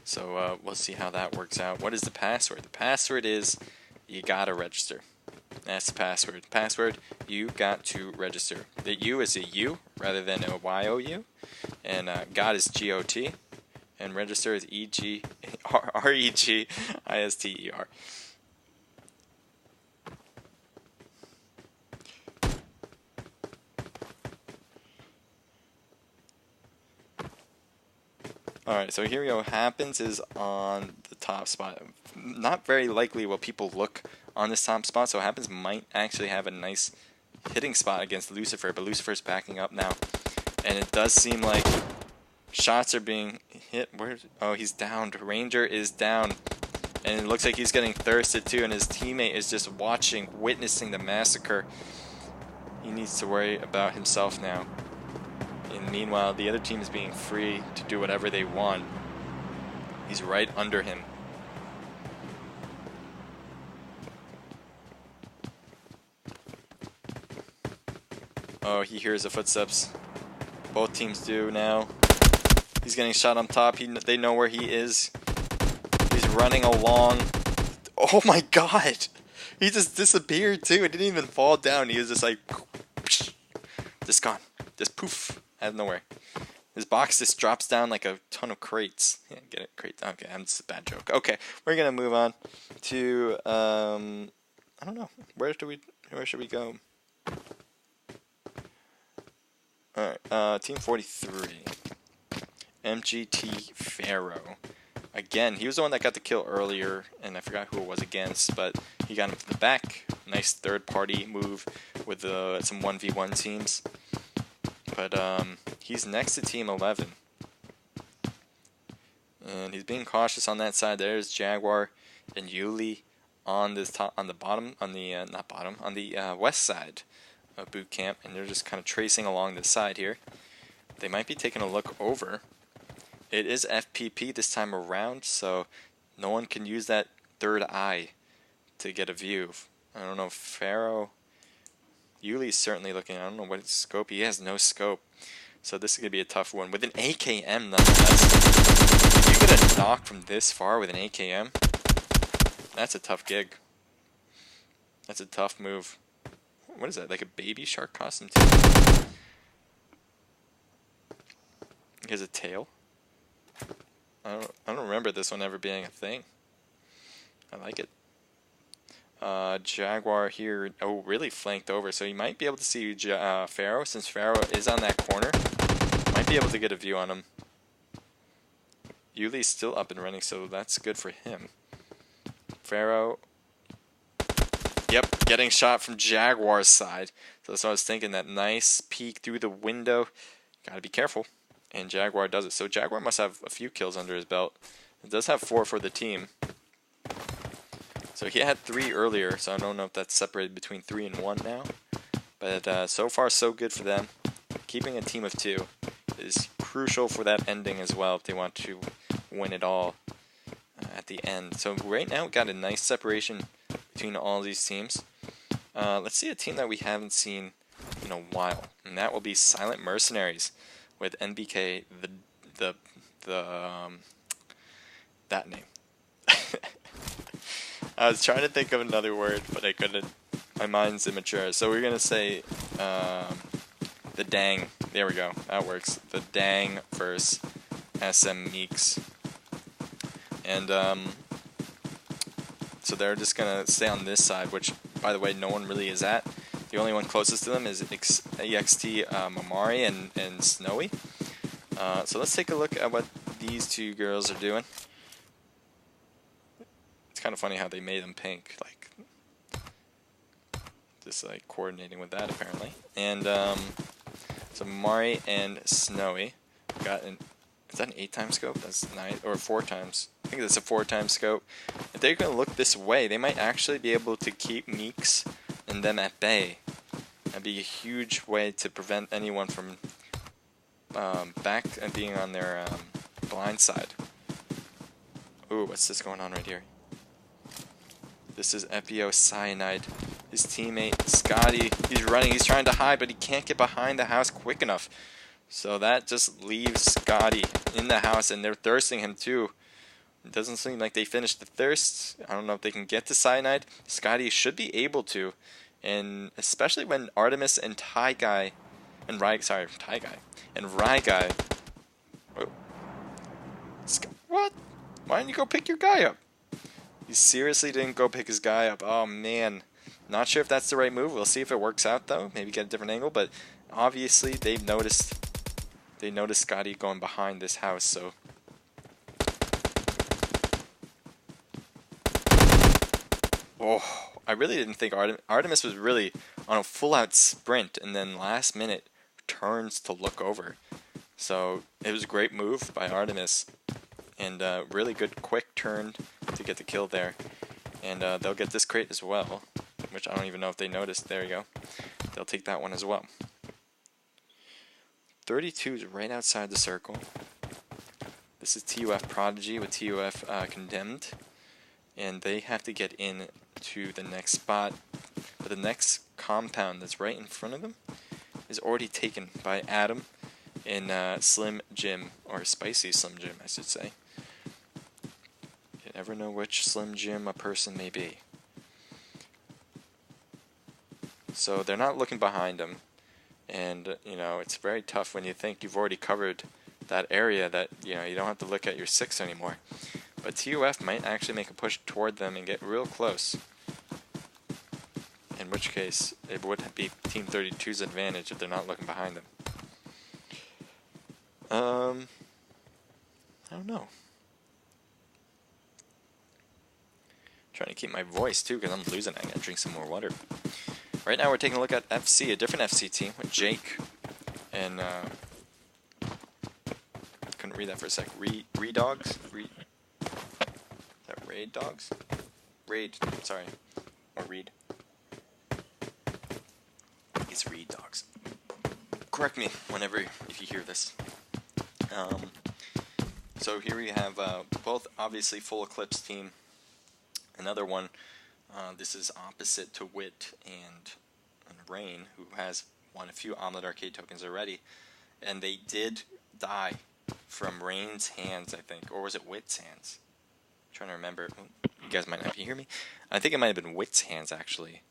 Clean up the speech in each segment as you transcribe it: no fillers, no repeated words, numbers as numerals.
So we'll see how that works out. What is the password? The password is you gotta register. That's the password. Password, you got to register. The U is a U rather than a Y-O-U. And God is G-O-T. And register is R-E-G-I-S-T-E-R. Alright, so here we go. What happens is on the top spot. Not very likely will people look on this top spot, so what happens might actually have a nice hitting spot against Lucifer, but Lucifer's backing up now. And it does seem like shots are being hit. Oh, he's downed. Ranger is down. And it looks like he's getting thirsted too, and his teammate is just watching, witnessing the massacre. He needs to worry about himself now. And meanwhile, the other team is being free to do whatever they want. He's right under him. Oh, he hears the footsteps. Both teams do now. He's getting shot on top. They know where he is. He's running along. Oh my god! He just disappeared too. It didn't even fall down. He was just like... just gone. Just poof. Out of nowhere. His box just drops down like a ton of crates. Yeah, get it? Crates. Okay, that's a bad joke. Okay, we're gonna move on to... I don't know. Where should we go? Alright, Team 43. MGT Pharaoh. Again, he was the one that got the kill earlier, and I forgot who it was against, but he got him to the back. Nice third-party move with some 1v1 teams. But he's next to Team 11. And he's being cautious on that side. There's Jaguar and Yuli on this on the west side of boot camp, and they're just kind of tracing along this side here. They might be taking a look over. It is FPP this time around, so no one can use that third eye to get a view. I don't know if Pharaoh... Yuli's certainly looking. I don't know what scope. He has no scope. So this is going to be a tough one. With an AKM, nonetheless. If you get a knock from this far with an AKM, that's a tough gig. That's a tough move. What is that? Like a baby shark costume too? He has a tail. I don't remember this one ever being a thing. I like it. Jaguar here, oh, really flanked over, so you might be able to see Pharaoh, since Pharaoh is on that corner. Might be able to get a view on him. Yuli's still up and running, so that's good for him. Pharaoh, yep, getting shot from Jaguar's side. So that's what I was thinking, that nice peek through the window. Gotta be careful. And Jaguar does it. So Jaguar must have a few kills under his belt. It does have 4 for the team. So he had 3 earlier, so I don't know if that's separated between 3 and 1 now. But so far, so good for them. Keeping a team of 2 is crucial for that ending as well if they want to win it all at the end. So right now, we've got a nice separation between all these teams. Let's see a team that we haven't seen in a while, and that will be Silent Mercenaries with NBK, that name. I was trying to think of another word, but I couldn't. My mind's immature. So we're going to say the Dang. There we go. That works. The Dang versus SM Meeks. And so they're just going to stay on this side, which, by the way, no one really is at. The only one closest to them is EXT Mamari and Snowy. So let's take a look at what these 2 girls are doing. It's kind of funny how they made them pink, like just like coordinating with that apparently. And so Mamari and Snowy got an, is that an 8-time scope? That's 9 or 4 times. I think that's a 4-time scope. If they're going to look this way, they might actually be able to keep Meeks and them at bay. That'd be a huge way to prevent anyone from back and being on their blind side. Ooh, what's this going on right here? This is FBO Cyanide. His teammate, Scotty, he's running, he's trying to hide, but he can't get behind the house quick enough. So that just leaves Scotty in the house, and they're thirsting him too. It doesn't seem like they finished the Thirst. I don't know if they can get to Cyanide. Scotty should be able to, and especially when Artemis and Ty Guy and Ry Guy. Oh. What? Why didn't you go pick your guy up? He seriously didn't go pick his guy up. Oh man. Not sure if that's the right move. We'll see if it works out though. Maybe get a different angle, but obviously they noticed Scotty going behind this house, so oh, I really didn't think Artemis was really on a full-out sprint, and then last minute turns to look over. So it was a great move by Artemis, and really good quick turn to get the kill there. And they'll get this crate as well, which I don't even know if they noticed. There you go. They'll take that one as well. 32 is right outside the circle. This is TUF Prodigy with TUF Condemned, and they have to get in to the next spot. But the next compound that's right in front of them is already taken by Adam and Slim Jim, or Spicy Slim Jim, I should say. You never know which Slim Jim a person may be. So they're not looking behind them, and you know, it's very tough when you think you've already covered that area that you don't have to look at your 6 anymore. But TUF might actually make a push toward them and get real close, in which case it would be Team 32's advantage if they're not looking behind them. I don't know. Trying to keep my voice too because I'm losing it. I gotta drink some more water. Right now we're taking a look at FC, a different FC team with Jake and couldn't read that for a sec. Redogs? Is that Raid Dogs? Raid, sorry. Or Reed. It's Reed Dogs. Correct me whenever if you hear this. So here we have both obviously full Eclipse team. Another one. This is opposite to Wit and Rain, who has won a few Omlet Arcade tokens already, and they did die from Rain's hands, I think, or was it Wit's hands? I'm trying to remember. You guys might not hear me. I think it might have been Wit's hands actually.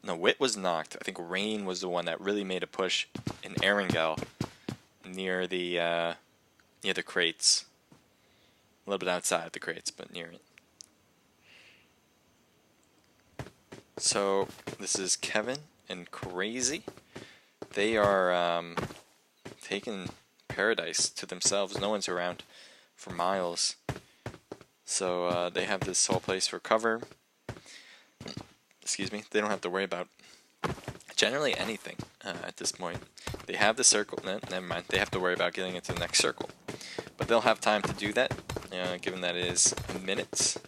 No, Wit was knocked. I think Rain was the one that really made a push in Erangel near the crates, a little bit outside the crates, but near it. So this is Kevin and Crazy. They are taking paradise to themselves. No one's around for miles. So they have this whole place for cover. Excuse me. They don't have to worry about generally anything at this point. They have the circle. No, never mind. They have to worry about getting into the next circle. But they'll have time to do that, given that it is minutes.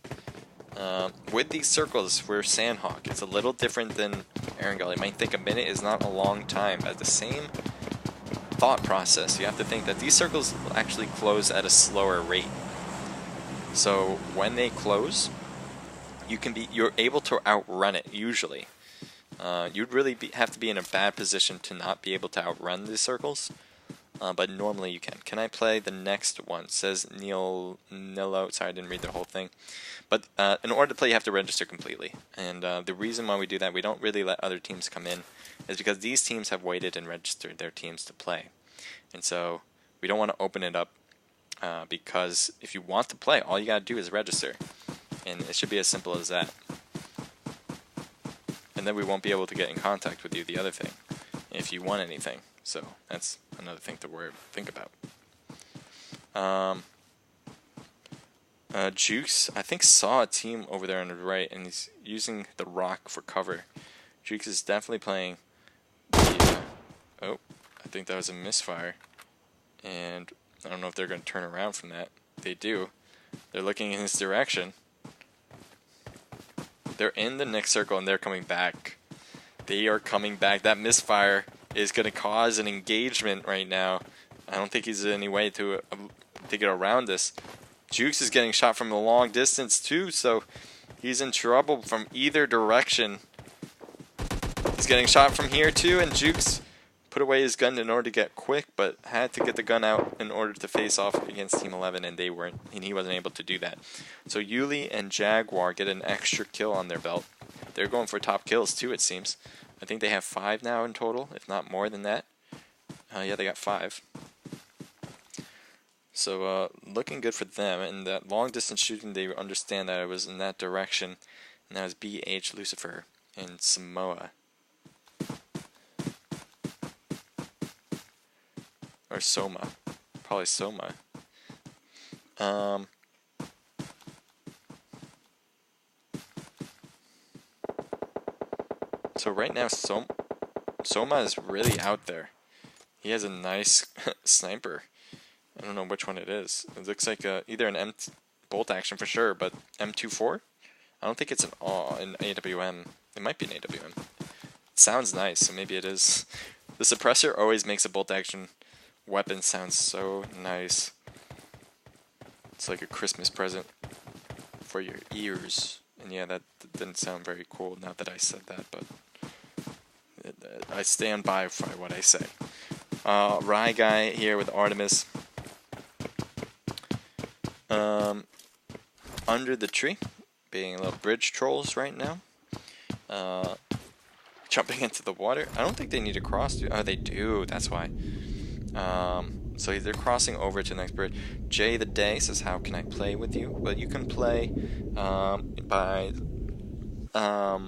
With these circles for Sandhawk, it's a little different than Erangel. You might think a minute is not a long time, but the same thought process. You have to think that these circles will actually close at a slower rate. So when they close, you're able to outrun it usually. You'd really have to be in a bad position to not be able to outrun these circles. But normally you can. Can I play the next one? It says Nilo. Sorry, I didn't read the whole thing. But in order to play, you have to register completely. And the reason why we do that, we don't really let other teams come in, is because these teams have waited and registered their teams to play. And so we don't want to open it up because if you want to play, all you got to do is register. And it should be as simple as that. And then we won't be able to get in contact with you, the other thing, if you want anything. So that's another thing to think about. Jukes, I think, saw a team over there on the right, and he's using the rock for cover. Jukes is definitely playing the, oh, I think that was a misfire. And I don't know if they're going to turn around from that. They do. They're looking in his direction. They're in the next circle, and they're coming back. They are coming back. That misfire is going to cause an engagement right now. I don't think he's in any way to get around this. Jukes is getting shot from a long distance too, so he's in trouble from either direction. He's getting shot from here too, and Jukes put away his gun in order to get quick, but had to get the gun out in order to face off against Team 11, and he wasn't able to do that. So Yuli and Jaguar get an extra kill on their belt. They're going for top kills too, it seems. I think they have 5 now in total, if not more than that. Yeah, they got 5. So looking good for them. And that long distance shooting, they understand that it was in that direction, and that was BH, Lucifer, and Samoa. Or Soma. Probably Soma. So right now, Soma is really out there. He has a nice sniper. I don't know which one it is. It looks like either an bolt action for sure, but M24? I don't think it's an AWM. It might be an AWM. It sounds nice, so maybe it is. The suppressor always makes a bolt action weapon sound so nice. It's like a Christmas present for your ears. And yeah, that didn't sound very cool now that I said that, but I stand by what I say. Rye guy here with Artemis. Under the tree, being little bridge trolls right now. Jumping into the water. I don't think they need to cross. Oh, they do. That's why. So they're crossing over to the next bridge. Jay the Day says, "How can I play with you?" Well, you can play by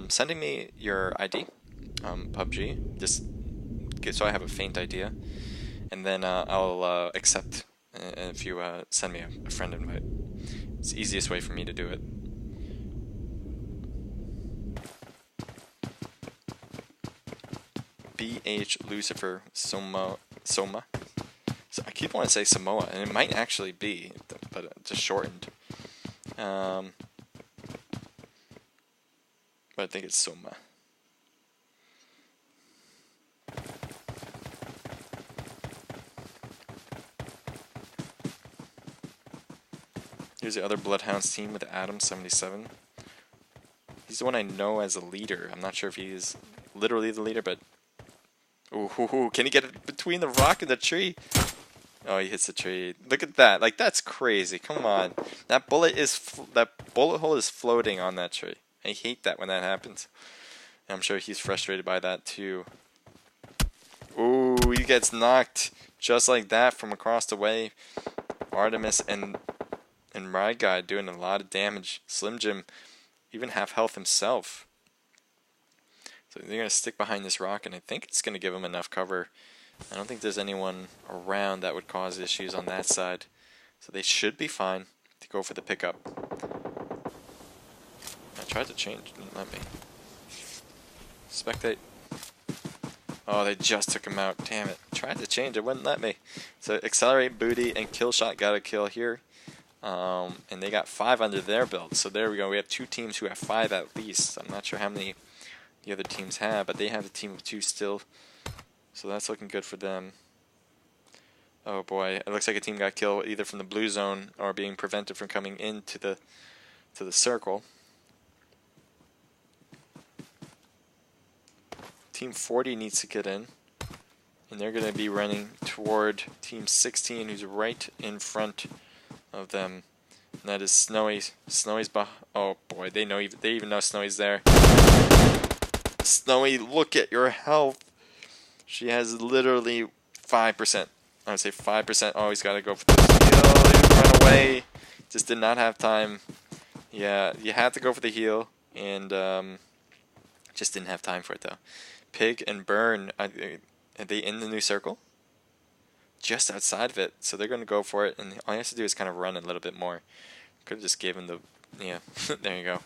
sending me your ID, PUBG, just so I have a faint idea, and then I'll accept if you send me a friend invite. It's the easiest way for me to do it. BH Lucifer Soma. So I keep wanting to say Samoa, and it might actually be, but just shortened. But I think it's Soma. Here's the other Bloodhounds team with Adam 77. He's the one I know as a leader. I'm not sure if he is literally the leader, but ooh, can he get it between the rock and the tree? Oh, he hits the tree. Look at that. Like, that's crazy. Come on. That bullet hole is floating on that tree. I hate that when that happens. And I'm sure he's frustrated by that too. Ooh, he gets knocked just like that from across the way. Artemis and Rye Guy doing a lot of damage. Slim Jim even half health himself. So they're going to stick behind this rock, and I think it's going to give them enough cover. I don't think there's anyone around that would cause issues on that side. So they should be fine to go for the pickup. I tried to change, didn't let me. Spectate. Oh, they just took him out. Damn it. Tried to change, it wouldn't let me. So accelerate booty and kill shot got a kill here. And they got 5 under their belt. So there we go. We have 2 teams who have 5 at least. I'm not sure how many the other teams have, but they have a team of 2 still. So that's looking good for them. Oh boy, it looks like a team got killed either from the blue zone or being prevented from coming into the circle. Team 40 needs to get in, and they're going to be running toward Team 16, who's right in front of them. And that is Snowy. Snowy's oh boy, they even know Snowy's there. Snowy, look at your health. She has literally 5%. I would say 5%. Oh, he's got to go for this heal. He would run away. Just did not have time. Yeah, you had to go for the heal, and just didn't have time for it though. Pig and Burn, are they in the new circle? Just outside of it, so they're going to go for it, and all he has to do is kind of run a little bit more. Could have just given the, yeah, there you go.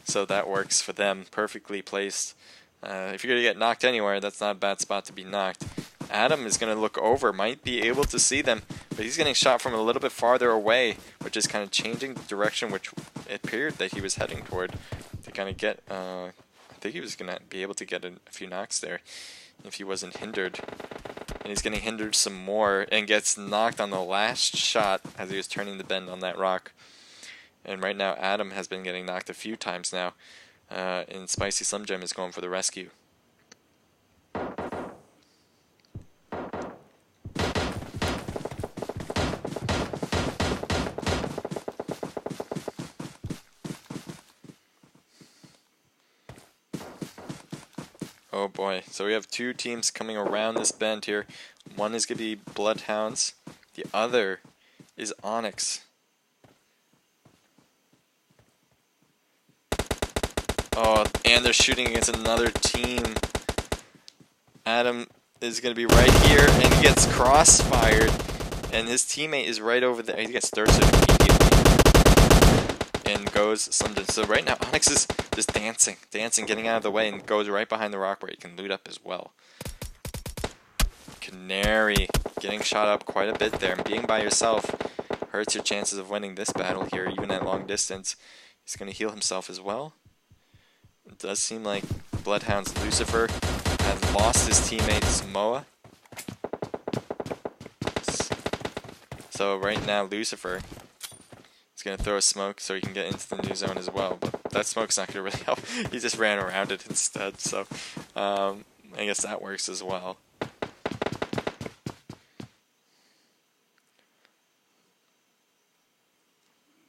So that works for them, perfectly placed. If you're going to get knocked anywhere, that's not a bad spot to be knocked. Adam is going to look over, might be able to see them, but he's getting shot from a little bit farther away, which is kind of changing the direction which it appeared that he was heading toward to kind of get, I think he was going to be able to get a few knocks there if he wasn't hindered. And he's getting hindered some more and gets knocked on the last shot as he was turning the bend on that rock. And right now Adam has been getting knocked a few times now, and Spicy Slim Jim is going for the rescue. Oh boy. So we have two teams coming around this bend here. One is going to be Bloodhounds. The other is Onyx. Oh, and they're shooting against another team. Adam is going to be right here, and he gets crossfired. And his teammate is right over there. He gets Thirstin immediately. And goes something. So right now, Onyx is just dancing, getting out of the way, and goes right behind the rock where he can loot up as well. Canary getting shot up quite a bit there, and being by yourself hurts your chances of winning this battle here, even at long distance. He's going to heal himself as well. It does seem like Bloodhound's Lucifer has lost his teammate Samoa. So right now Lucifer is going to throw a smoke so he can get into the new zone as well. But that smoke's not going to really help. He just ran around it instead. So I guess that works as well.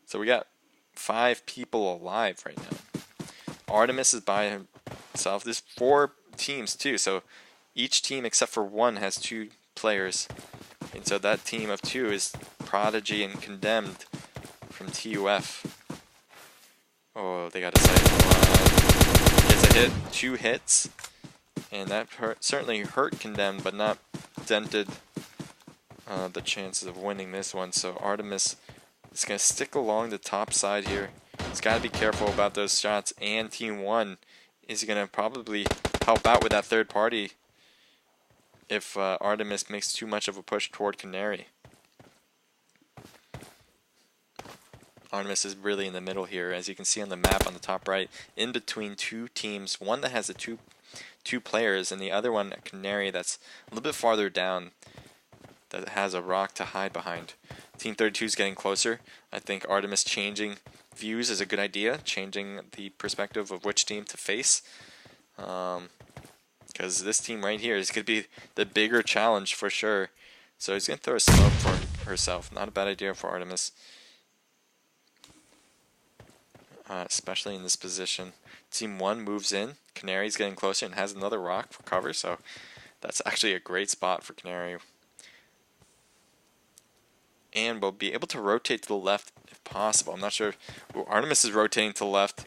So we got 5 people alive right now. Artemis is by himself. There's 4 teams too, so each team except for one has 2 players. And so that team of 2 is Prodigy and Condemned from TUF. Oh, they got a sight. Gets a hit, 2 hits, and that certainly hurt Condemned, but not dented the chances of winning this one. So Artemis is going to stick along the top side here. He's got to be careful about those shots, and Team 1 is going to probably help out with that third party if Artemis makes too much of a push toward Canary. Artemis is really in the middle here, as you can see on the map on the top right, in between 2 teams, one that has the two players, and the other one, a Canary, that's a little bit farther down, that has a rock to hide behind. Team 32 is getting closer. I think Artemis changing views is a good idea, changing the perspective of which team to face. Because this team right here is going to be the bigger challenge for sure. So he's going to throw a smoke for herself. Not a bad idea for Artemis. Especially in this position. Team 1 moves in. Canary's getting closer and has another rock for cover. So that's actually a great spot for Canary. And we'll be able to rotate to the left if possible. I'm not sure. Ooh, Artemis is rotating to the left.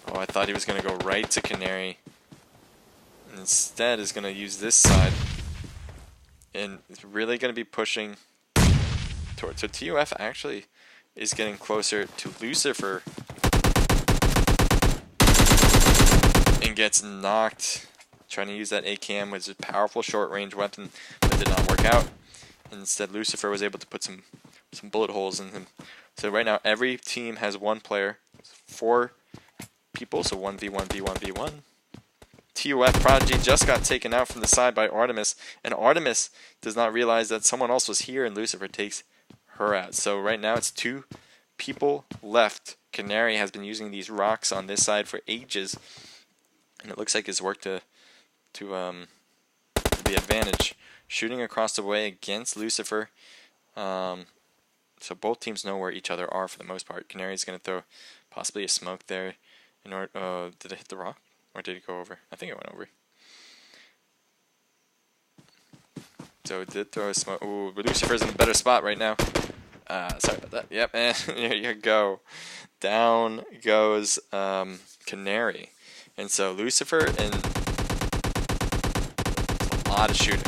Oh, I thought he was going to go right to Canary. Instead is going to use this side. And it's really going to be pushing towards. So TUF actually is getting closer to Lucifer. And gets knocked. Trying to use that AKM, which is a powerful short range weapon, but did not work out. Instead, Lucifer was able to put some bullet holes in him. So right now, every team has 1 player, 4 people, so 1v1, v1, v1. TUF Prodigy just got taken out from the side by Artemis, and Artemis does not realize that someone else was here, and Lucifer takes her out. So right now, it's 2 people left. Canary has been using these rocks on this side for ages, and it looks like it's worked to the advantage. Shooting across the way against Lucifer. So both teams know where each other are for the most part. Canary's going to throw possibly a smoke there. In order, did it hit the rock? Or did it go over? I think it went over. So it did throw a smoke. Ooh, but Lucifer's in a better spot right now. Sorry about that. Yep, and there you go. Down goes Canary. And so Lucifer, and a lot of shooting.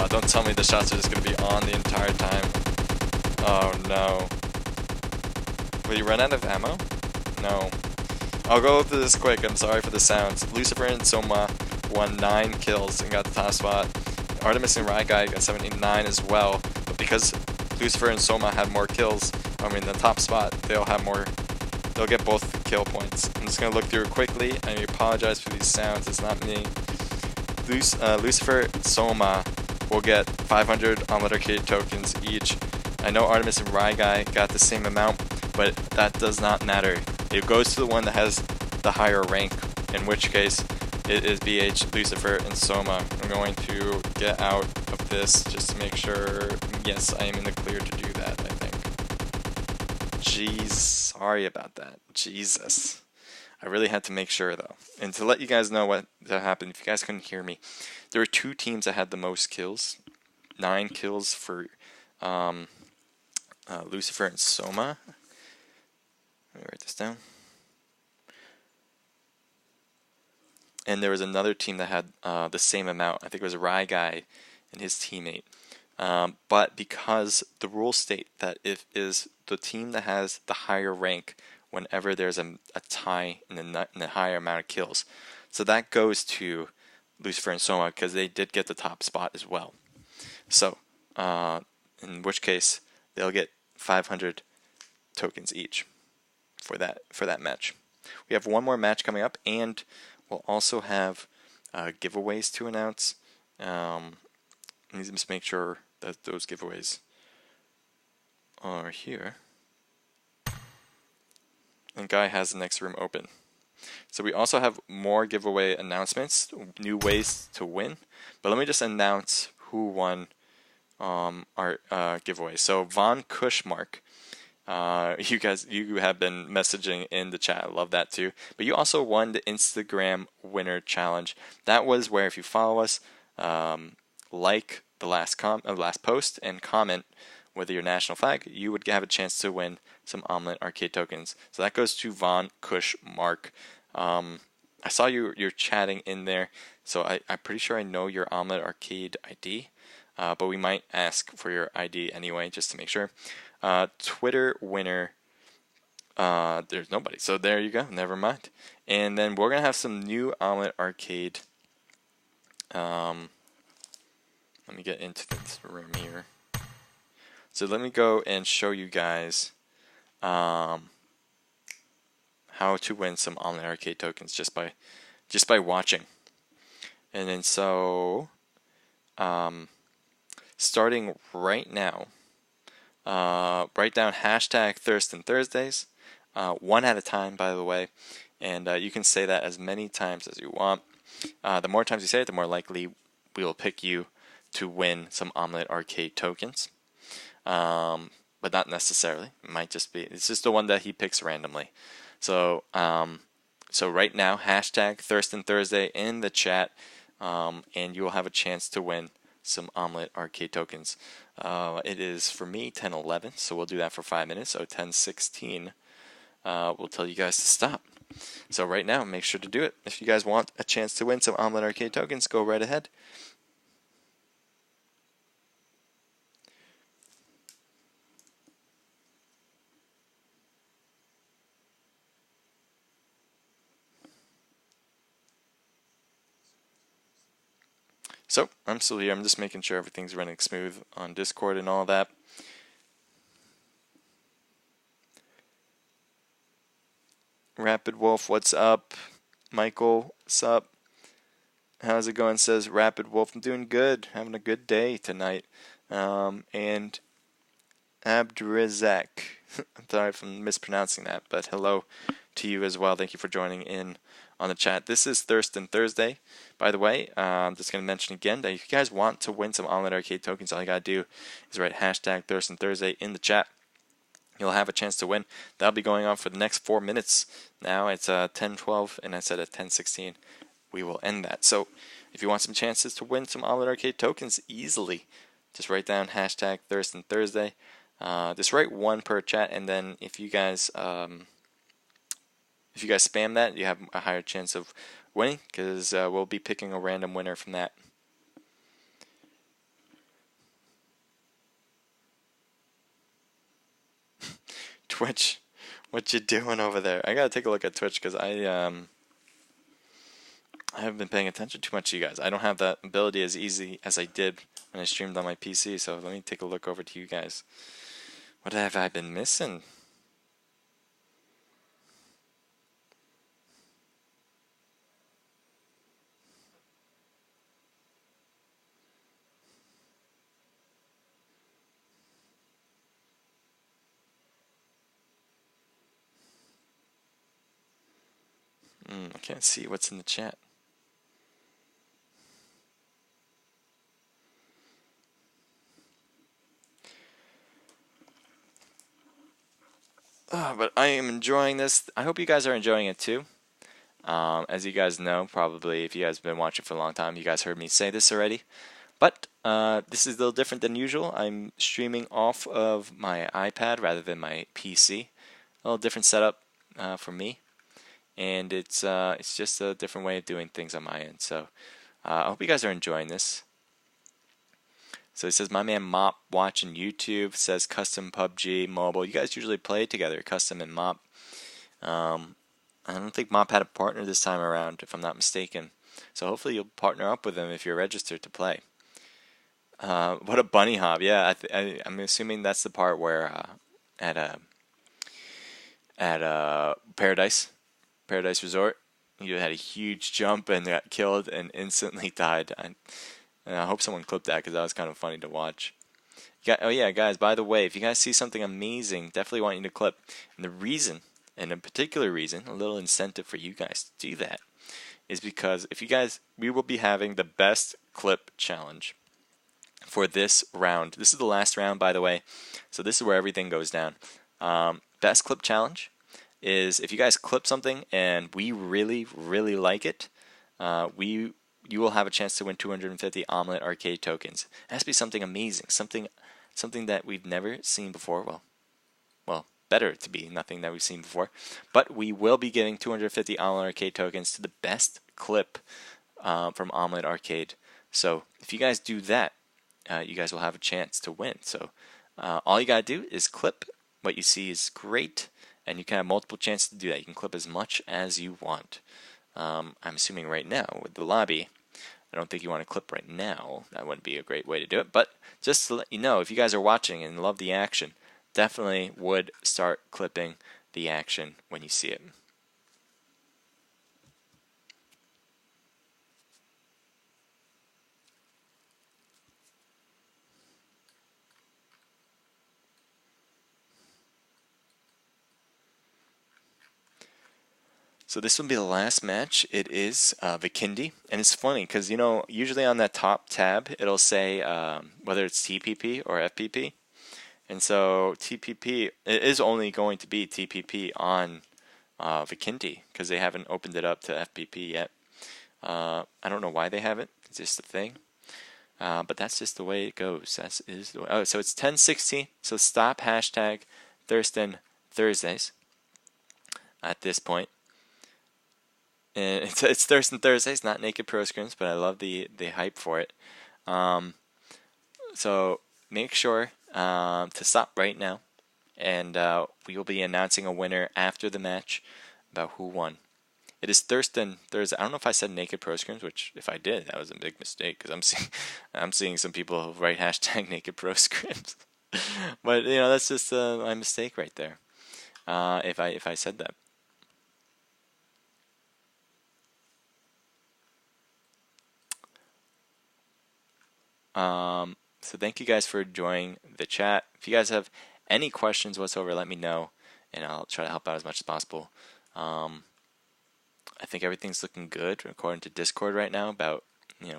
Don't tell me the shots are just going to be on the entire time. Oh no. Will you run out of ammo? No. I'll go through this quick. I'm sorry for the sounds. Lucifer and Soma won 9 kills and got the top spot. Artemis and Ryguy got 79 as well. But because Lucifer and Soma had more kills, the top spot, they'll get both kill points. I'm just going to look through it quickly. I apologize for these sounds. It's not me. Lucifer and Soma will get 500 Omlet Arcade tokens each. I know Artemis and Ryguy got the same amount, but that does not matter. It goes to the one that has the higher rank, in which case it is BH, Lucifer, and Soma. I'm going to get out of this just to make sure, yes, I am in the clear to do that, I think. Jeez, sorry about that. Jesus. I really had to make sure though. And to let you guys know what happened, if you guys couldn't hear me, there were 2 teams that had the most kills. 9 kills for Lucifer and Soma. Let me write this down. And there was another team that had the same amount. I think it was Rye Guy and his teammate. But because the rules state that it is the team that has the higher rank whenever there's a tie in the higher amount of kills. So that goes to Lucifer and Soma because they did get the top spot as well. So in which case they'll get 500 tokens each for that match. We have one more match coming up, and we'll also have giveaways to announce. Let me just make sure that those giveaways are here. And Guy has the next room open. So we also have more giveaway announcements, new ways to win. But let me just announce who won our giveaway. So Von Kushmark, you have been messaging in the chat. I love that too. But you also won the Instagram winner challenge. That was where if you follow us, like the last post and comment with your national flag, you would have a chance to win some Omlet arcade tokens. So that goes to Von Kushmark. I saw you're chatting in there, so I'm pretty sure I know your Omlet arcade ID, but we might ask for your ID anyway just to make sure. Twitter winner, there's nobody, so there you go, never mind. And then we're gonna have some new Omlet arcade. Let me get into this room here. So let me go and show you guys how to win some Omlet arcade tokens just by watching. And then so starting right now, write down hashtag Thirstin Thursdays, one at a time, by the way, and you can say that as many times as you want. The more times you say it, the more likely we will pick you to win some Omlet arcade tokens. But not necessarily. It might just be, it's just the one that he picks randomly. So so right now, hashtag Thirstin Thursday in the chat, and you will have a chance to win some Omlet arcade tokens. It is for me 10:11, so we'll do that for 5 minutes. So 10:16, we'll tell you guys to stop. So right now, make sure to do it. If you guys want a chance to win some Omlet arcade tokens, go right ahead. So, I'm still here. I'm just making sure everything's running smooth on Discord and all that. Rapid Wolf, what's up? Michael, what's up? How's it going? Says Rapid Wolf. I'm doing good. Having a good day tonight. And Abdurazak. I'm sorry if I'm mispronouncing that, but hello to you as well. Thank you for joining in on the chat. This is Thirstin Thursday, by the way. I'm just going to mention again that if you guys want to win some Omlet arcade tokens, all you got to do is write hashtag Thirstin Thursday in the chat. You'll have a chance to win. That'll be going on for the next 4 minutes. Now it's 10:12, and I said at 10:16 we will end that. So if you want some chances to win some Omlet arcade tokens easily, just write down hashtag Thirstin Thursday. Just write one per chat, and then if you guys spam that, you have a higher chance of winning, because we'll be picking a random winner from that. Twitch, what you doing over there? I gotta take a look at Twitch because I haven't been paying attention too much to you guys. I don't have that ability as easy as I did when I streamed on my PC. So let me take a look over to you guys. What have I been missing? I can't see what's in the chat. But I am enjoying this. I hope you guys are enjoying it too. As you guys know, probably if you guys have been watching for a long time, you guys heard me say this already. But this is a little different than usual. I'm streaming off of my iPad rather than my PC. A little different setup for me, and it's just a different way of doing things on my end. So I hope you guys are enjoying this. So it says my man Mop watching YouTube, says custom PUBG mobile. You guys usually play together, custom and Mop. I don't think Mop had a partner this time around, if I'm not mistaken. So hopefully you'll partner up with him if you're registered to play. What a bunny hop! Yeah, I'm assuming that's the part where at Paradise Resort, you had a huge jump and got killed and instantly died. I hope someone clipped that because that was kind of funny to watch. Oh yeah, guys, by the way, if you guys see something amazing, definitely want you to clip. And the reason, and a particular reason, a little incentive for you guys to do that, is because we will be having the best clip challenge for this round. This is the last round, by the way, so this is where everything goes down. Best clip challenge is if you guys clip something and we really, really like it, you will have a chance to win 250 Omlet arcade tokens. It has to be something amazing, something that we've never seen before. Well, better to be nothing that we've seen before. But we will be giving 250 Omelet Arcade tokens to the best clip from Omelet Arcade. So if you guys do that, you guys will have a chance to win. So all you gotta do is clip what you see is great, and you can have multiple chances to do that. You can clip as much as you want. I'm assuming right now with the lobby, I don't think you want to clip right now. That wouldn't be a great way to do it. But just to let you know, if you guys are watching and love the action, definitely would start clipping the action when you see it. So this will be the last match. It is Vikindi, and it's funny because usually on that top tab it'll say whether it's TPP or FPP, and so TPP it is only going to be TPP on Vikindi because they haven't opened it up to FPP yet. I don't know why they haven't. It's just a thing, but that's just the way it goes. That is the way. Oh, so it's 10:16. So stop hashtag Thirstin Thursdays at this point. And it's Thirstin Thursdays, not Naked Pro Scrims, but I love the hype for it. So make sure to stop right now, and we will be announcing a winner after the match about who won. It is Thirstin Thursday. I don't know if I said Naked Pro Scrims, which if I did, that was a big mistake because I'm seeing some people write hashtag Naked Pro Scrims, but that's just my mistake right there. If I said that. So thank you guys for joining the chat. If you guys have any questions whatsoever, let me know, and I'll try to help out as much as possible. I think everything's looking good according to Discord right now about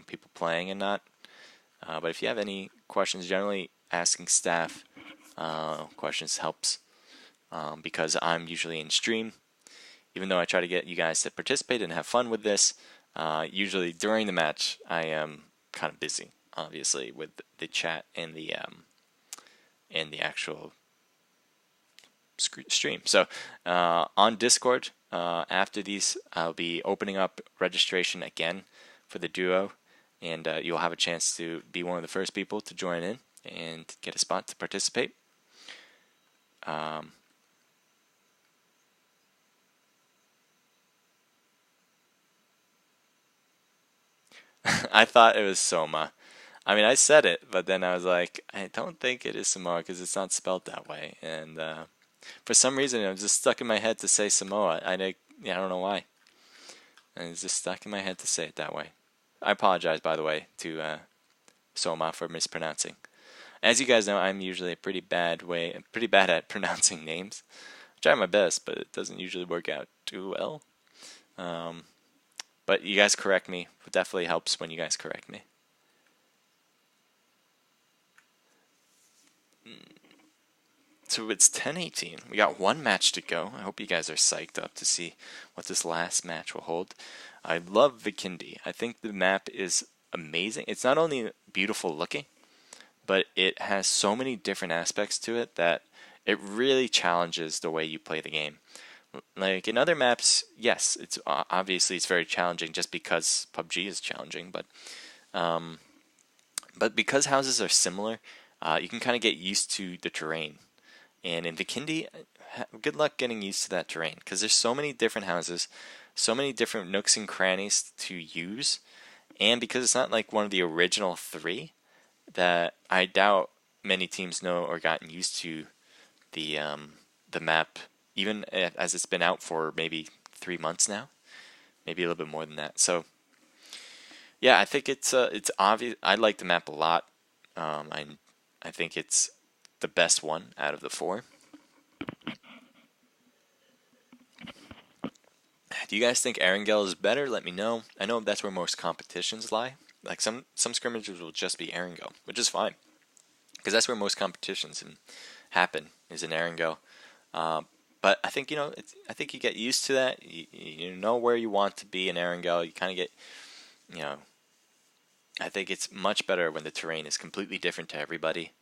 people playing and not. But if you have any questions, generally asking staff questions helps because I'm usually in stream. Even though I try to get you guys to participate and have fun with this, usually during the match I am kind of busy, obviously, with the chat and the actual stream. So on Discord, after these, I'll be opening up registration again for the duo, and you'll have a chance to be one of the first people to join in and get a spot to participate. I thought it was Soma. I mean, I said it, but then I was like, I don't think it is Samoa because it's not spelled that way. And for some reason, it was just stuck in my head to say Samoa. I don't know why. And it's just stuck in my head to say it that way. I apologize, by the way, to Soma for mispronouncing. As you guys know, I'm usually pretty bad at pronouncing names. I try my best, but it doesn't usually work out too well. But you guys correct me. It definitely helps when you guys correct me. So it's 10:18. We got one match to go. I hope you guys are psyched up to see what this last match will hold. I love Vikindi. I think the map is amazing. It's not only beautiful looking, but it has so many different aspects to it that it really challenges the way you play the game. Like in other maps, yes, it's obviously it's very challenging just because PUBG is challenging, but because houses are similar, you can kind of get used to the terrain. And in Vikindi, good luck getting used to that terrain because there's so many different houses, so many different nooks and crannies to use, and because it's not like one of the original 3, that I doubt many teams know or gotten used to the map, even as it's been out for maybe 3 months now, maybe a little bit more than that. So yeah, I think it's obvious. I like the map a lot. I think it's the best one out of the 4. Do you guys think Erangel is better? Let me know. I know that's where most competitions lie. Like some scrimmages will just be Erangel, which is fine, because that's where most competitions happen, is in Erangel. But I think I think you get used to that. You know where you want to be in Erangel. You kind of get, I think it's much better when the terrain is completely different to everybody.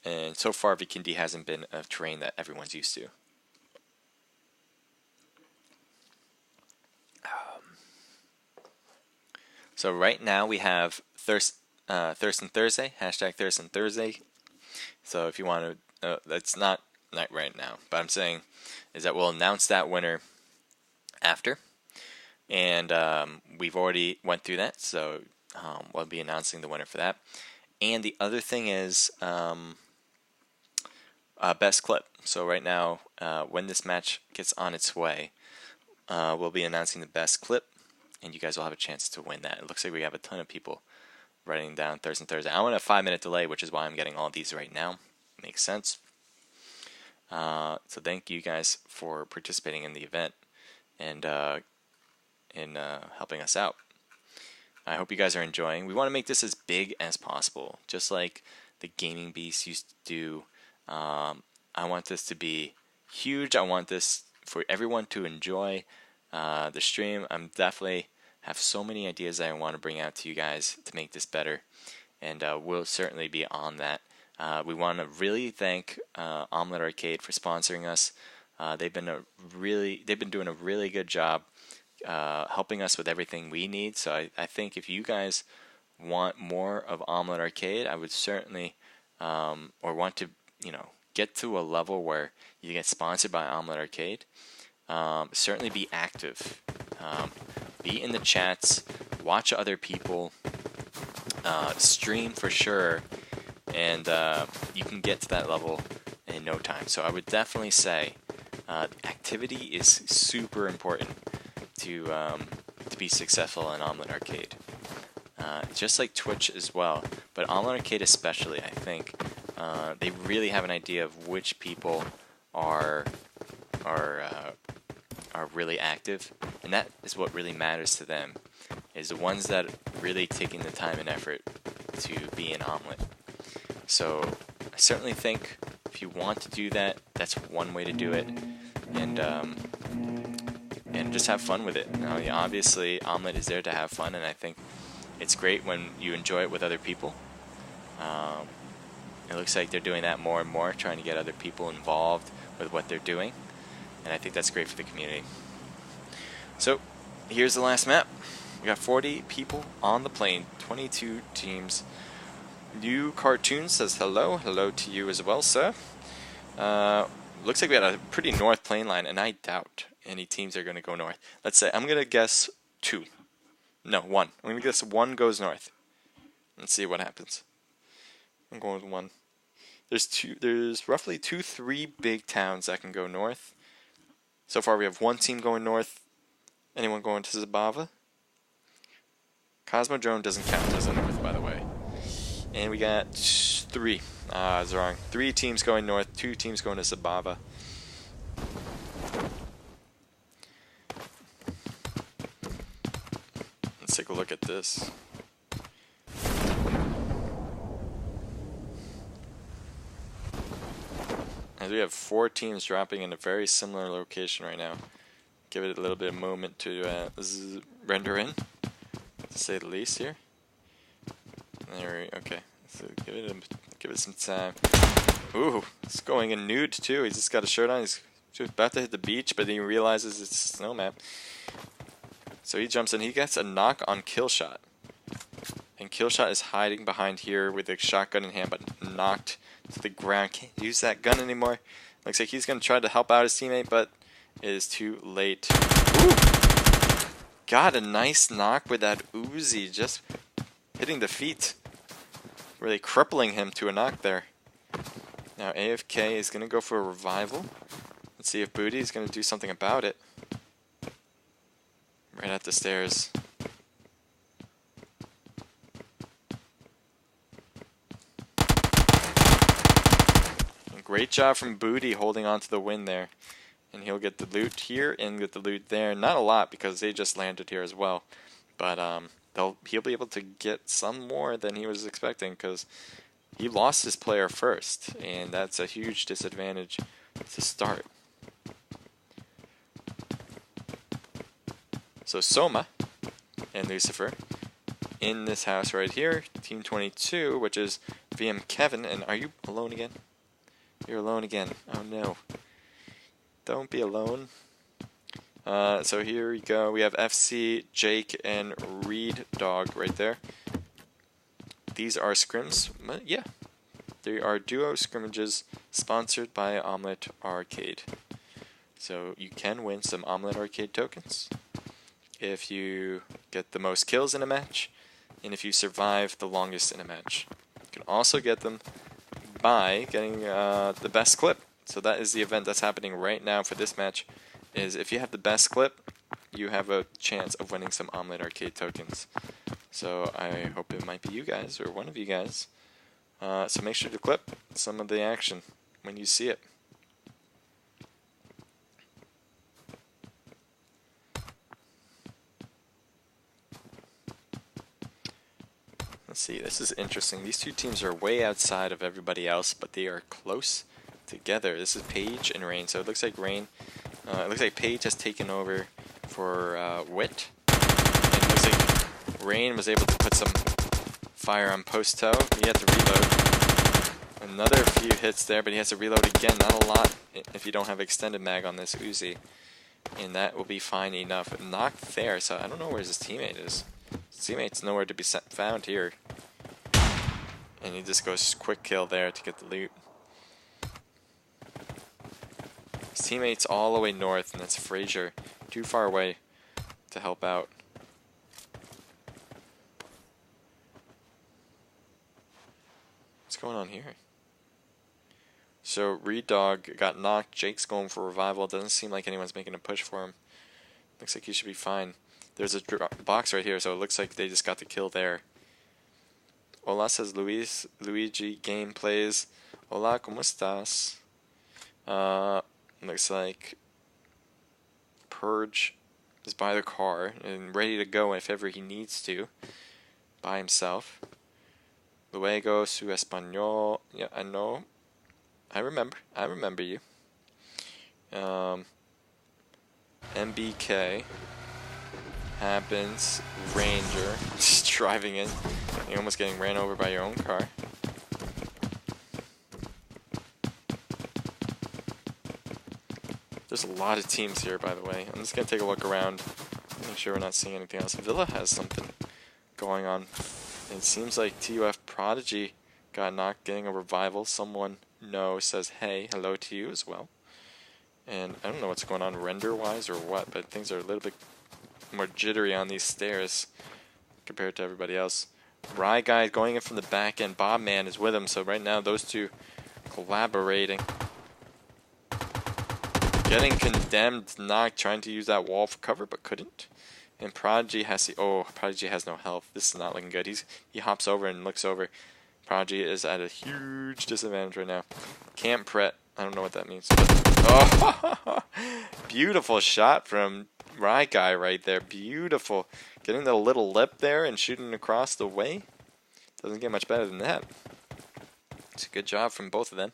And so far, Vikindi hasn't been a terrain that everyone's used to. So right now we have Thirstin Thursday, hashtag Thirstin Thursday. So if you want to, that's not right now, but I'm saying is that we'll announce that winner after. And we've already went through that, so we'll be announcing the winner for that. And the other thing is best clip. So right now, when this match gets on its way, we'll be announcing the best clip, and you guys will have a chance to win that. It looks like we have a ton of people writing down Thursday. I want a 5-minute delay, which is why I'm getting all of these right now. Makes sense. So thank you guys for participating in the event and helping us out. I hope you guys are enjoying. We want to make this as big as possible, just like the Gaming Beast used to do. I want this to be huge. I want this for everyone to enjoy the stream. I'm definitely have so many ideas that I want to bring out to you guys to make this better, and we'll certainly be on that. We want to really thank Omlet Arcade for sponsoring us. They've been doing a really good job helping us with everything we need. So I think if you guys want more of Omlet Arcade, I would certainly or want to get to a level where you get sponsored by Omlet Arcade. Certainly be active. Be in the chats, watch other people, stream for sure, and you can get to that level in no time. So I would definitely say activity is super important to be successful in Omlet Arcade. Just like Twitch as well, but Omlet Arcade especially, I think they really have an idea of which people are really active, and that is what really matters to them, is the ones that are really taking the time and effort to be in Omlet. So I certainly think if you want to do that, that's one way to do it, and just have fun with it. Now, obviously, Omlet is there to have fun, and I think it's great when you enjoy it with other people. It looks like they're doing that more and more, trying to get other people involved with what they're doing, and I think that's great for the community. So here's the last map. We got 40 people on the plane, 22 teams. New Cartoon says hello. Hello to you as well, sir. Looks like we got a pretty north plane line, and I doubt any teams are going to go north. Let's say I'm going to guess 2. No, 1. I'm going to guess 1 goes north. Let's see what happens. I'm going with 1. There's roughly 3 big towns that can go north. So far we have 1 team going north. Anyone going to Zabava? Cosmodrome doesn't count as a north, by the way. And we got 3. I was wrong. 3 teams going north, 2 teams going to Zabava. Let's take a look at this. we have 4 teams dropping in a very similar location right now. Give it a little bit of moment to render in, to say the least here. Okay. So give it some time. Ooh, it's going in nude too. He's just got a shirt on. He's just about to hit the beach, but he realizes it's a snow map. So he jumps in. He gets a knock on Killshot. And Killshot is hiding behind here with a shotgun in hand, but knocked to the ground. Can't use that gun anymore. Looks like he's going to try to help out his teammate, but it is too late. Ooh! Got a nice knock with that Uzi, just hitting the feet. Really crippling him to a knock there. Now AFK is going to go for a revival. Let's see if Booty is going to do something about it. Right at the stairs. And great job from Booty holding on to the win there. And he'll get the loot here and get the loot there. Not a lot because they just landed here as well. But he'll be able to get some more than he was expecting because he lost his player first. And that's a huge disadvantage to start. So Soma and Lucifer in this house right here, Team 22, which is VM Kevin. And are you alone again? You're alone again. Oh no. Don't be alone. So here we go. We have FC, Jake, and Reed Dog right there. These are scrims. Yeah. They are duo scrimmages sponsored by Omlet Arcade. So you can win some Omlet Arcade tokens if you get the most kills in a match, and if you survive the longest in a match. You can also get them by getting the best clip. So that is the event that's happening right now for this match, is if you have the best clip, you have a chance of winning some Omlet Arcade tokens. So I hope it might be you guys, or one of you guys. So make sure to clip some of the action when you see it. Let's see, this is interesting. These two teams are way outside of everybody else, but they are close together. This is Paige and Rain. So it looks like it looks like Paige has taken over for Wit. And it looks like Rain was able to put some fire on post toe. He had to reload. Another few hits there, but he has to reload again. Not a lot if you don't have extended mag on this Uzi. And that will be fine enough. Knocked there, so I don't know where his teammate is. His teammate's nowhere to be found here. And he just goes quick kill there to get the loot. His teammate's all the way north, and that's Frazier. Too far away to help out. What's going on here? So Reed Dog got knocked. Jake's going for revival. Doesn't seem like anyone's making a push for him. Looks like he should be fine. There's a box right here, so it looks like they just got the kill there. Hola says Luigi Gameplays. Hola, ¿cómo estás? Looks like Purge is by the car and ready to go if ever he needs to, by himself. Luego su español. Yeah, I know. I remember you. MBK happens. Ranger just driving in. You're almost getting ran over by your own car. There's a lot of teams here, by the way. I'm just going to take a look around, make sure we're not seeing anything else. Villa has something going on. It seems like TUF Prodigy got knocked, getting a revival. Someone says hey, hello to you as well. And I don't know what's going on render-wise or what, but things are a little bit more jittery on these stairs compared to everybody else. Rye Guy going in from the back end. Bob Man is with him, so right now those two collaborating. Getting condemned, knocked, trying to use that wall for cover, but couldn't. And Prodigy has Prodigy has no health. This is not looking good. He hops over and looks over. Prodigy is at a huge disadvantage right now. Camp Pret. I don't know what that means. But, beautiful shot from Rye Guy right there. Beautiful. Getting the little lip there and shooting across the way. Doesn't get much better than that. It's a good job from both of them.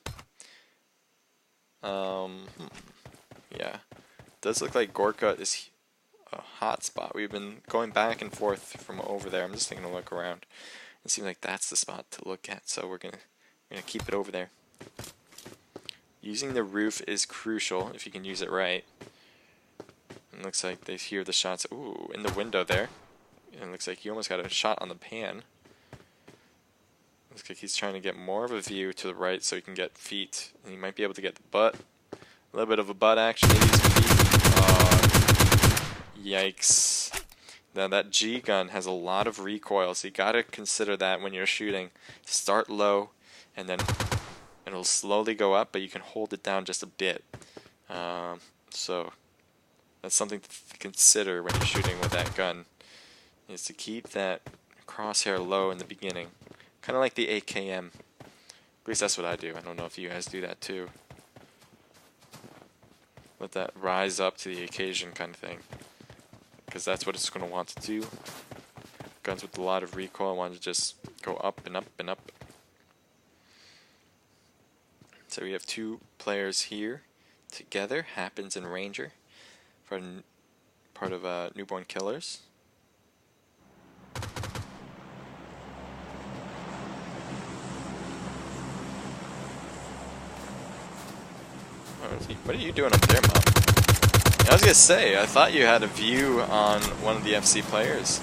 Yeah. Does look like Gorka is a hot spot. We've been going back and forth from over there. I'm just taking a look around. It seems like that's the spot to look at, so we're gonna keep it over there. Using the roof is crucial if you can use it right. It looks like they hear the shots. Ooh, in the window there. And it looks like he almost got a shot on the pan. Looks like he's trying to get more of a view to the right so he can get feet. And he might be able to get the butt. A little bit of a butt action. Yikes. Now that G gun has a lot of recoil, so you gotta consider that when you're shooting. Start low, and then it'll slowly go up, but you can hold it down just a bit. So that's something to consider when you're shooting with that gun, is to keep that crosshair low in the beginning. Kind of like the AKM. At least that's what I do. I don't know if you guys do that too. Let that rise up to the occasion kind of thing. Because that's what it's going to want to do. Guns with a lot of recoil want to just go up and up and up. So we have two players here together, Happens and Ranger, part of Newborn Killers. What are you doing up there, Mom? I was gonna say, I thought you had a view on one of the FC players,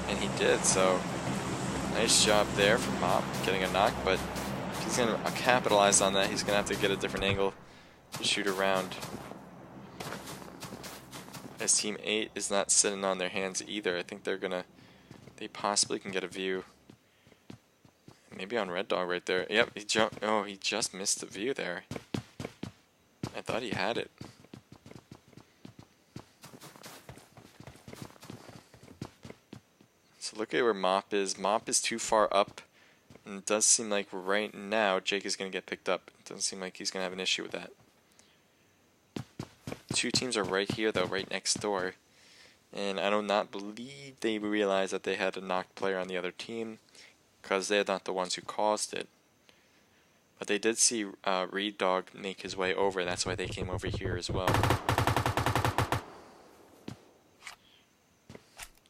and he did, so nice job there for Mop getting a knock, but if he's gonna capitalize on that, he's gonna have to get a different angle to shoot around. As Team 8 is not sitting on their hands either. I think they possibly can get a view. Maybe on Red Dog right there. Yep, he jumped. Oh, he just missed the view there. I thought he had it. So look at where Mop is. Mop is too far up. And it does seem like right now Jake is going to get picked up. It doesn't seem like he's going to have an issue with that. Two teams are right here though, right next door. And I do not believe they realized that they had a knocked player on the other team, because they're not the ones who caused it. But they did see Reed Dog make his way over, and that's why they came over here as well.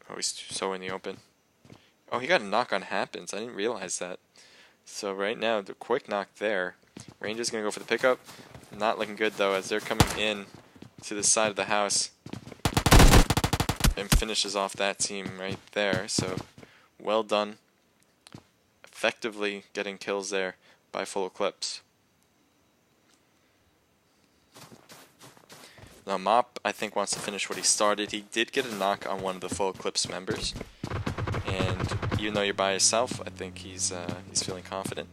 Oh, he's so in the open. Oh, he got a knock on Happens. I didn't realize that. So right now, the quick knock there. Ranger's going to go for the pickup. Not looking good, though, as they're coming in to the side of the house. And finishes off that team right there. So, well done. Effectively getting kills there by full clips. Now Mop, I think, wants to finish what he started. He did get a knock on one of the full clips members, and even though you're by yourself, I think he's feeling confident.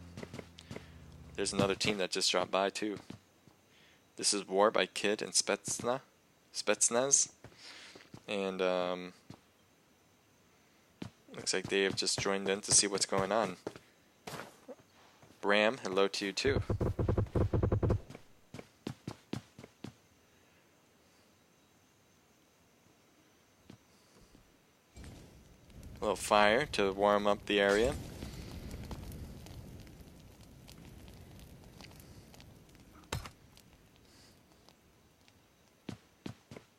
There's another team that just dropped by too. This is War by Kid and Spetsnaz, and looks like they have just joined in to see what's going on. Bram, hello to you too. A little fire to warm up the area.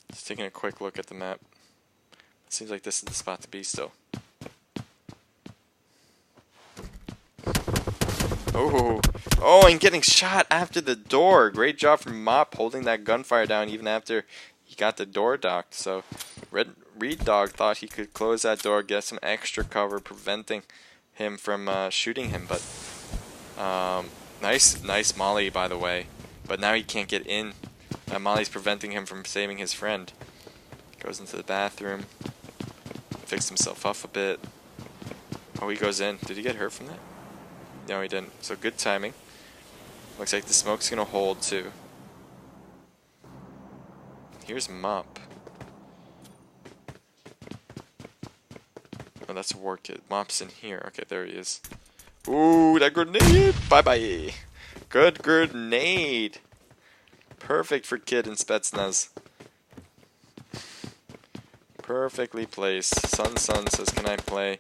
Just taking a quick look at the map. It seems like this is the spot to be still. Oh, and getting shot after the door. Great job from Mop holding that gunfire down even after he got the door docked. So Reed Dog thought he could close that door, get some extra cover, preventing him from shooting him. But nice molly, by the way. But now he can't get in. Molly's preventing him from saving his friend. Goes into the bathroom. Fixed himself up a bit. Oh, he goes in. Did he get hurt from that? No, he didn't. So good timing. Looks like the smoke's gonna hold too. Here's Mop. Oh, that's a War Kid. Mop's in here. Okay, there he is. Ooh, that grenade! Bye-bye. Good grenade. Perfect for Kid and Spetsnaz. Perfectly placed. Sun says, can I play?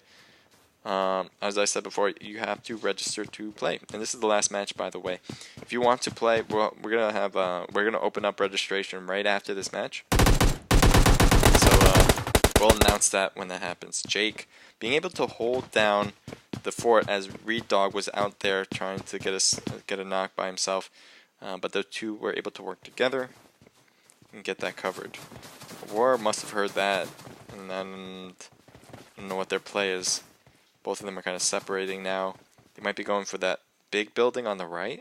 As I said before, you have to register to play, and this is the last match, by the way. If you want to play, well, we're gonna open up registration right after this match. So we'll announce that when that happens. Jake being able to hold down the fort as Reed Dog was out there trying to get a knock by himself, but the two were able to work together and get that covered. War must have heard that, and then I don't know what their play is. Both of them are kind of separating now. They might be going for that big building on the right.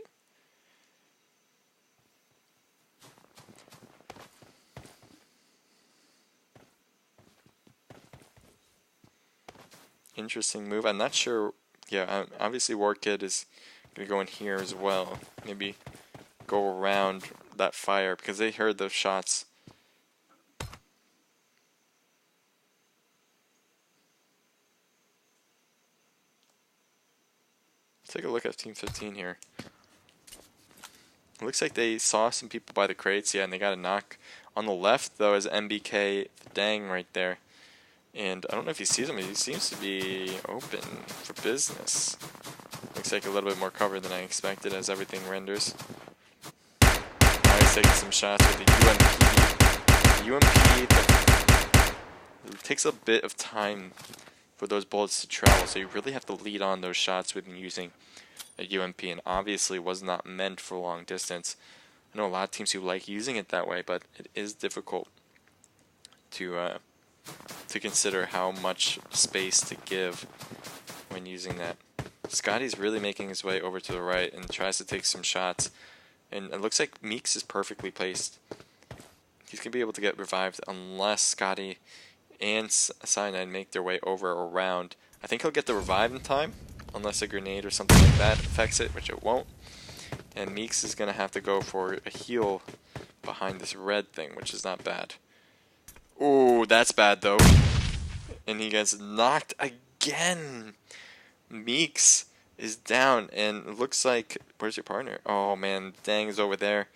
Interesting move. I'm not sure. Yeah, obviously Warkid is going to go in here as well. Maybe go around that fire because they heard those shots. Take a look at Team 15 here. It looks like they saw some people by the crates, yeah, and they got a knock. On the left, though, is MBK Dang right there. And I don't know if he sees him, but he seems to be open for business. Looks like a little bit more cover than I expected as everything renders. Now he's taking some shots with the UMP. It takes a bit of time for those bullets to travel, so you really have to lead on those shots with using a UMP, and obviously was not meant for long distance. I know a lot of teams who like using it that way, but it is difficult to consider how much space to give when using that. Scotty's really making his way over to the right and tries to take some shots, and it looks like Meeks is perfectly placed. He's going to be able to get revived unless Scotty and Cyanide make their way over or around. I think he'll get the revive in time, unless a grenade or something like that affects it, which it won't. And Meeks is going to have to go for a heal behind this red thing, which is not bad. Ooh, that's bad though. And he gets knocked again. Meeks is down, and it looks like... Where's your partner? Oh man, Dang is over there.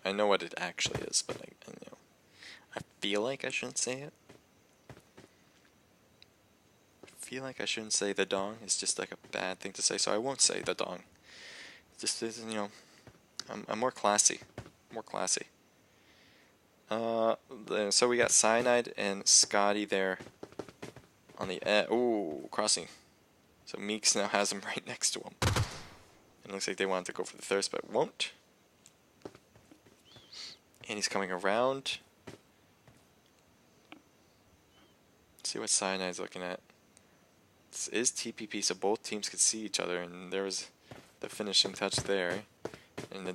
I know what it actually is, but I feel like I shouldn't say it. I feel like I shouldn't say the dong. It's just like a bad thing to say, so I won't say the dong. It just is, I'm more classy. More classy. So we got Cyanide and Scotty there on the edge. Ooh, crossing. So Meeks now has him right next to him. It looks like they wanted to go for the thirst, but won't. And he's coming around. Let's see what Cyanide's looking at. This is TPP, so both teams could see each other, and there was the finishing touch there. And the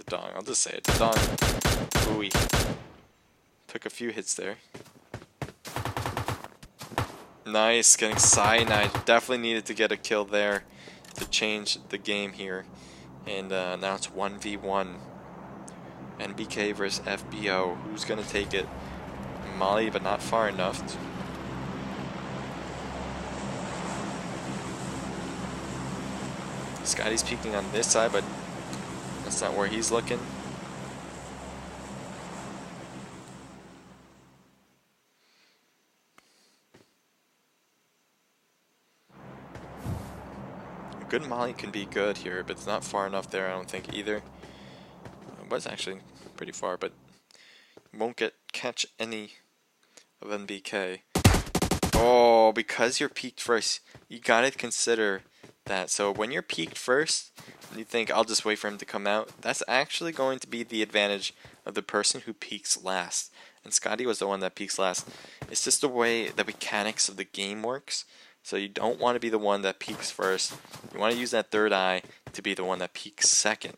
dong, I'll just say it, the dong, ooey, took a few hits there. Nice, getting Cyanide, definitely needed to get a kill there to change the game here. And now it's 1v1. NBK versus FBO. Who's going to take it? Molly, but not far enough. Scotty's peeking on this side, but that's not where he's looking. A good Molly can be good here, but it's not far enough there, I don't think, either. It was actually pretty far, but won't catch any of NBK. Oh, because you're peaked first, you gotta consider that. So when you're peaked first, and you think, I'll just wait for him to come out, that's actually going to be the advantage of the person who peaks last. And Scotty was the one that peaks last. It's just the way the mechanics of the game works. So you don't want to be the one that peaks first. You want to use that third eye to be the one that peaks second.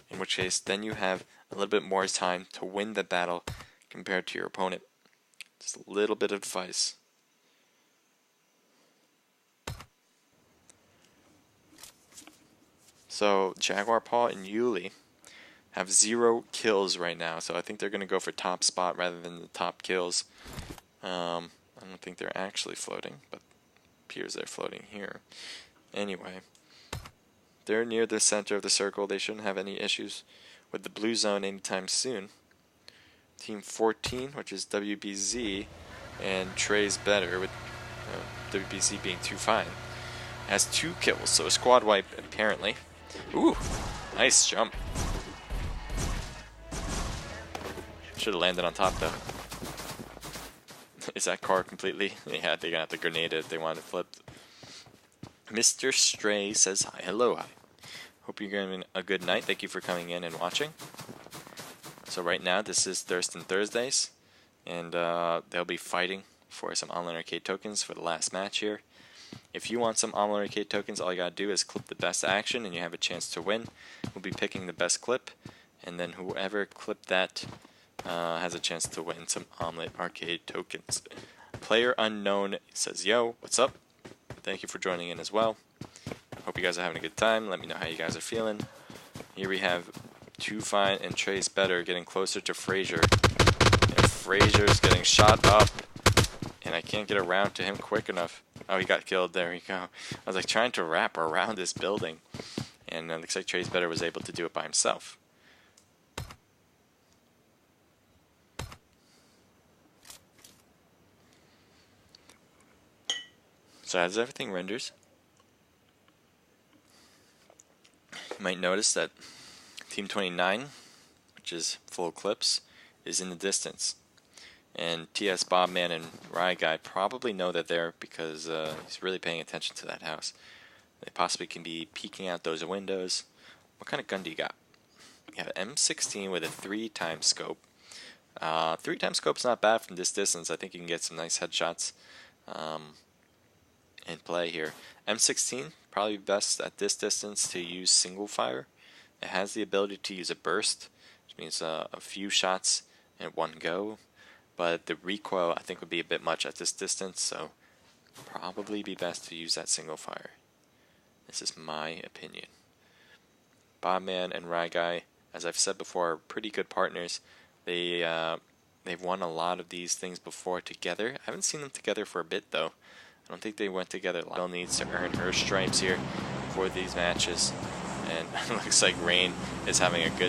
In which case, then you have a little bit more time to win the battle compared to your opponent. Just a little bit of advice. So Jaguar Paw and Yuli have 0 kills right now, so I think they're going to go for top spot rather than the top kills. I don't think they're actually floating, but it appears they're floating here. Anyway, they're near the center of the circle. They shouldn't have any issues with the blue zone anytime soon. Team 14, which is WBZ, and Trey's better with WBZ being 2-5. Has 2 kills, so a squad wipe apparently. Ooh, nice jump. Should have landed on top though. Is that car completely? Yeah, they got the grenade if they wanted it flipped. Mr. Stray says hi. Hello, hi. Hope you're having a good night. Thank you for coming in and watching. So right now, this is Thirstin Thursdays, and they'll be fighting for some Online Arcade tokens for the last match here. If you want some Online Arcade tokens, all you gotta do is clip the best action, and you have a chance to win. We'll be picking the best clip, and then whoever clipped that has a chance to win some Omlet Arcade tokens. Player Unknown says, yo, what's up? Thank you for joining in as well. Hope you guys are having a good time. Let me know how you guys are feeling. Here we have 2-Fine and Trey's better getting closer to Frazier. And Frazier's getting shot up. And I can't get around to him quick enough. Oh, he got killed. There we go. I was like trying to wrap around this building. And it looks like Trey's better was able to do it by himself. So as everything renders, you might notice that Team 29, which is full clips, is in the distance. And TS Bobman and Rye Guy probably know that they're because he's really paying attention to that house. They possibly can be peeking out those windows. What kind of gun do you got? You have an M16 with a 3x scope. 3x scope's not bad from this distance. I think you can get some nice headshots in play here. M16 probably best at this distance to use single fire. It has the ability to use a burst, which means a few shots in one go, but the recoil I think would be a bit much at this distance, so probably be best to use that single fire. This is my opinion. Bobman and Rye Guy, as I've said before, are pretty good partners. They've won a lot of these things before together. I haven't seen them together for a bit though. I don't think they went together. Lyle needs to earn her stripes here for these matches. And it looks like Rain is having a good